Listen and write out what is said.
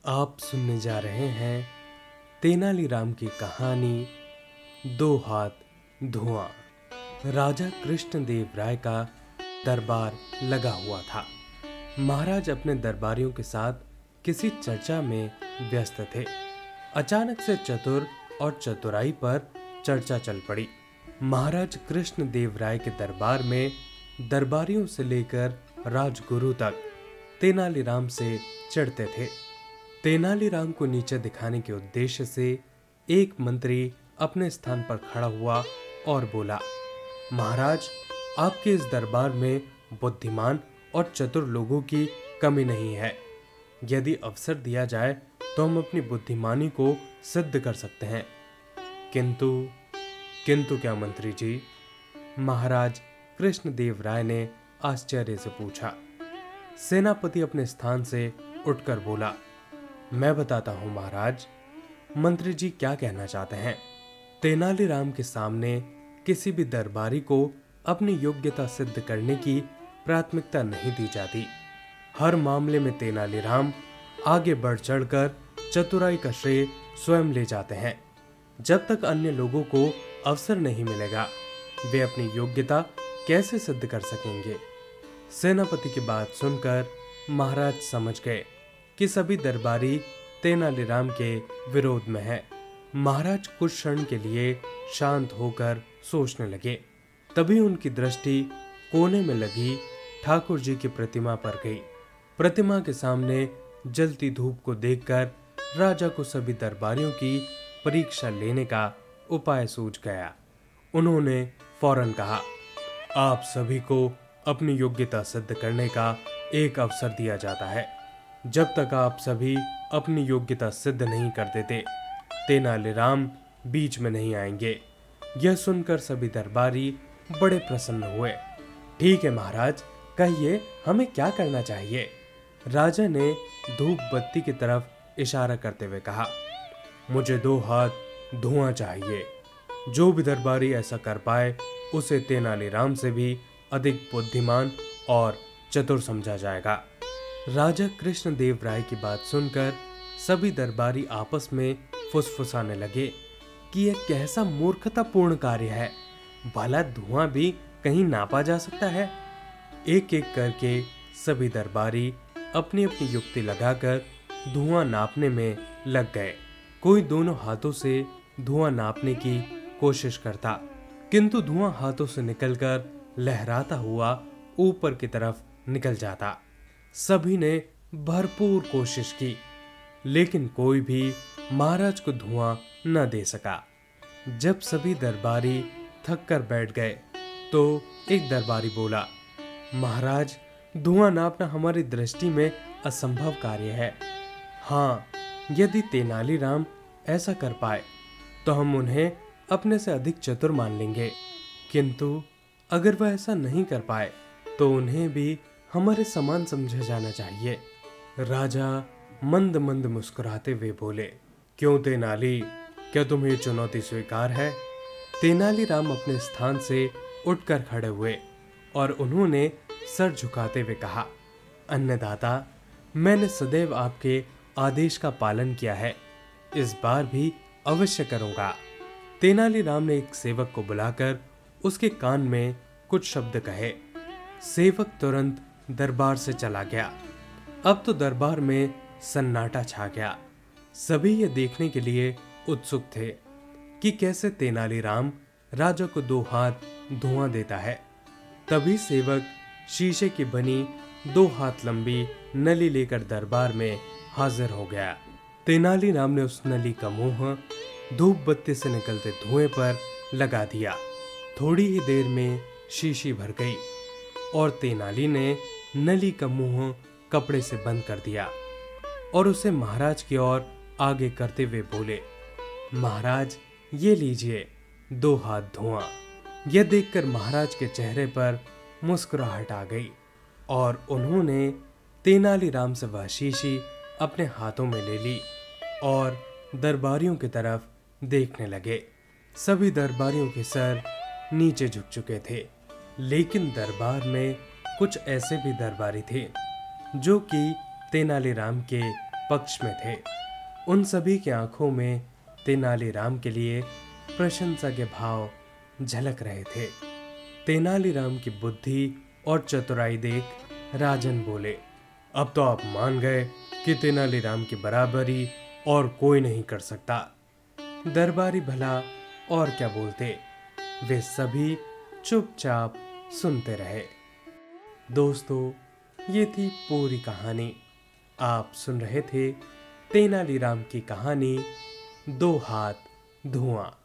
आप सुनने जा रहे हैं तेनालीराम की कहानी दो हाथ धुआं। राजा कृष्णदेव राय का दरबार लगा हुआ था। महाराज अपने दरबारियों के साथ किसी चर्चा में व्यस्त थे। अचानक से चतुर और चतुराई पर चर्चा चल पड़ी। महाराज कृष्णदेव राय के दरबार में दरबारियों से लेकर राजगुरु तक तेनालीराम से चिढ़ते थे। तेनालीराम को नीचे दिखाने के उद्देश्य से एक मंत्री अपने स्थान पर खड़ा हुआ और बोला, महाराज, आपके इस दरबार में बुद्धिमान और चतुर लोगों की कमी नहीं है। यदि अवसर दिया जाए तो हम अपनी बुद्धिमानी को सिद्ध कर सकते हैं। किंतु क्या मंत्री जी? महाराज कृष्णदेव राय ने आश्चर्य से पूछा। सेनापति अपने स्थान से उठकर बोला, मैं बताता हूं महाराज, मंत्री जी क्या कहना चाहते हैं। तेनालीराम के सामने किसी भी दरबारी को अपनी योग्यता सिद्ध करने की प्राथमिकता नहीं दी जाती। हर मामले में तेनालीराम आगे बढ़ चढ़कर चतुराई का श्रेय स्वयं ले जाते हैं। जब तक अन्य लोगों को अवसर नहीं मिलेगा, वे अपनी योग्यता कैसे सिद्ध कर सकेंगे। सेनापति की बात सुनकर महाराज समझ गए कि सभी दरबारी तेनालीराम के विरोध में हैं। महाराज कुछ क्षण के लिए शांत होकर सोचने लगे। तभी उनकी दृष्टि कोने में लगी ठाकुर जी की प्रतिमा पर गई। प्रतिमा के सामने जलती धूप को देखकर राजा को सभी दरबारियों की परीक्षा लेने का उपाय सूझ गया। उन्होंने फौरन कहा, आप सभी को अपनी योग्यता सिद्ध करने का एक अवसर दिया जाता है। जब तक आप सभी अपनी योग्यता सिद्ध नहीं कर देते, तेनालीराम बीच में नहीं आएंगे। यह सुनकर सभी दरबारी बड़े प्रसन्न हुए। ठीक है महाराज, कहिए हमें क्या करना चाहिए। राजा ने धूप बत्ती की तरफ इशारा करते हुए कहा, मुझे 2 हाथ धुआं चाहिए। जो भी दरबारी ऐसा कर पाए उसे तेनालीराम से भी अधिक बुद्धिमान और चतुर समझा जाएगा। राजा कृष्णदेव राय की बात सुनकर सभी दरबारी आपस में फुसफुसाने लगे कि यह कैसा मूर्खतापूर्ण कार्य है। भला धुआं भी कहीं नापा जा सकता है। एक एक करके सभी दरबारी अपनी अपनी युक्ति लगाकर धुआं नापने में लग गए। कोई दोनों हाथों से धुआं नापने की कोशिश करता, किंतु धुआं हाथों से निकलकर लहराता हुआ ऊपर की तरफ निकल जाता। सभी ने भरपूर कोशिश की, लेकिन कोई भी महाराज को धुआं न दे सका। जब सभी दरबारी थक कर बैठ गए तो एक दरबारी बोला, महाराज, धुआं नापना हमारी दृष्टि में असंभव कार्य है। हाँ, यदि तेनालीराम ऐसा कर पाए तो हम उन्हें अपने से अधिक चतुर मान लेंगे, किंतु अगर वह ऐसा नहीं कर पाए तो उन्हें भी हमारे समान समझा जाना चाहिए। राजा मंद मंद मुस्कुराते हुए बोले, क्यों तेनाली, क्या तुम्हें चुनौती स्वीकार है? तेनालीराम अपने स्थान से उठकर खड़े हुए और उन्होंने सर झुकाते हुए कहा, अन्नदाता, मैंने सदैव आपके आदेश का पालन किया है, इस बार भी अवश्य करूंगा। तेनालीराम ने एक सेवक को बुलाकर उसके कान में कुछ शब्द कहे। सेवक तुरंत दरबार से चला गया। अब तो दरबार में सन्नाटा छा गया। सभी ये देखने के लिए उत्सुक थे कि कैसे तेनालीराम राजा को 2 हाथ धुआं देता है। तभी सेवक शीशे की बनी 2 हाथ लंबी नली लेकर दरबार में हाजिर हो गया। तेनालीराम ने उस नली का मुंह धूप बत्ती से निकलते धुएं पर लगा दिया। थोड़ी ही देर में शीशी भर गई और तेनाली ने नली का मुंह कपड़े से बंद कर दिया और उसे महाराज की ओर आगे करते हुए बोले, महाराज, ये लीजिए 2 हाथ धुआं। यह देखकर महाराज के चेहरे पर मुस्कुराहट आ गई और उन्होंने तेनालीराम से वह शीशी अपने हाथों में ले ली और दरबारियों की तरफ देखने लगे। सभी दरबारियों के सर नीचे झुक चुके थे, लेकिन दरबार में कुछ ऐसे भी दरबारी थे जो कि तेनालीराम के पक्ष में थे। उन सभी की आंखों में तेनालीराम के लिए प्रशंसा के भाव झलक रहे थे। तेनालीराम की बुद्धि और चतुराई देख राजन बोले, अब तो आप मान गए कि तेनालीराम की बराबरी और कोई नहीं कर सकता। दरबारी भला और क्या बोलते, वे सभी चुपचाप सुनते रहे। दोस्तों, ये थी पूरी कहानी। आप सुन रहे थे तेनालीराम की कहानी दो हाथ धुआं।